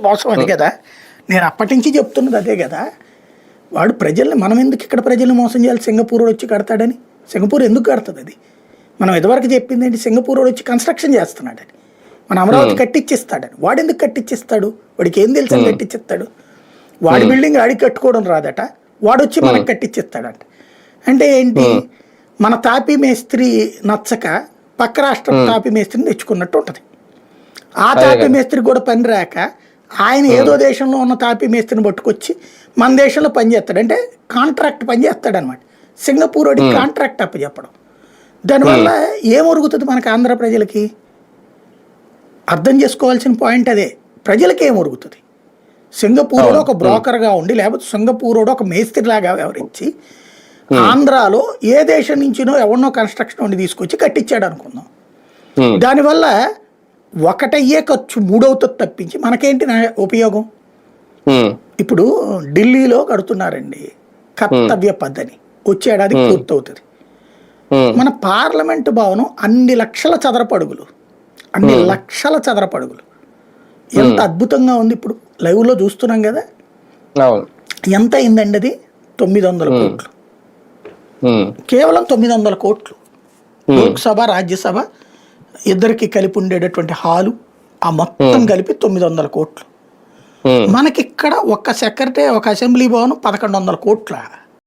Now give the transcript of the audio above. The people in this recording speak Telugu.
మోసం అది కదా. నేను అప్పటి నుంచి చెప్తున్నది అదే కదా. వాడు ప్రజల్ని, మనం ఎందుకు ఇక్కడ ప్రజల్ని మోసం చేయాలి? సింగపూర్ వచ్చి కడతాడని. సింగపూర్ ఎందుకు కడుతుంది? అది మనం ఇదివరకు చెప్పింది ఏంటి? సింగపూర్ వచ్చి కన్స్ట్రక్షన్ చేస్తున్నాడని, మన అమరావతి కట్టించిస్తాడని. వాడు ఎందుకు కట్టించిస్తాడు? వాడికి ఏం తెలుసు అని కట్టించిస్తాడు? వాడి బిల్డింగ్ ఆడికి కట్టుకోవడం రాదట, వాడు వచ్చి మనకు కట్టించిస్తాడట. అంటే ఏంటి? మన తాపీ మేస్త్రి నచ్చక పక్క రాష్ట్రం తాపీ మేస్త్రిని తెచ్చుకున్నట్టు ఉంటుంది. ఆ తాపీ మేస్త్రికి కూడా పని రాక ఆయన ఏదో దేశంలో ఉన్న తాపీ మేస్త్రిని పట్టుకొచ్చి మన దేశంలో పని చేస్తాడు. అంటే కాంట్రాక్ట్ పని చేస్తాడు అనమాట. సింగపూర్ వాడికి కాంట్రాక్ట్ అప్పచెప్పడం. దానివల్ల ఏమొరుగుతుంది మనకు ఆంధ్ర ప్రజలకి? అర్థం చేసుకోవాల్సిన పాయింట్ అదే. ప్రజలకి ఏమొరుగుతుంది? సింగపూర్లో ఒక బ్రోకర్గా ఉండి, లేకపోతే సింగపూర్లో ఒక మేస్త్రిలాగా వ్యవహరించి ఆంధ్రాలో ఏ దేశం నుంచినో ఎవరినో కన్స్ట్రక్షన్ ఉండి తీసుకొచ్చి కట్టించాడు అనుకుందాం. దానివల్ల ఒకటయ్యే ఖర్చు మూడవుతుంది తప్పించి మనకేంటి ఉపయోగం? ఇప్పుడు ఢిల్లీలో కడుతున్నారండి కర్తవ్య పద్ధతి, వచ్చే ఏడాది పూర్తవుతుంది. మన పార్లమెంటు భవనం అన్ని లక్షల చదరపడుగులు, ఎంత అద్భుతంగా ఉంది. ఇప్పుడు లైవ్లో చూస్తున్నాం కదా. ఎంత అయిందండి అది? 900 కోట్లు. కేవలం 900 కోట్లు. లోక్సభ రాజ్యసభ ఇద్దరికి కలిపి ఉండేటటువంటి హాలు ఆ మొత్తం కలిపి 900 కోట్లు. మనకిక్కడ ఒక్క సెక్రటరీ, ఒక అసెంబ్లీ భవనం 1100 కోట్ల.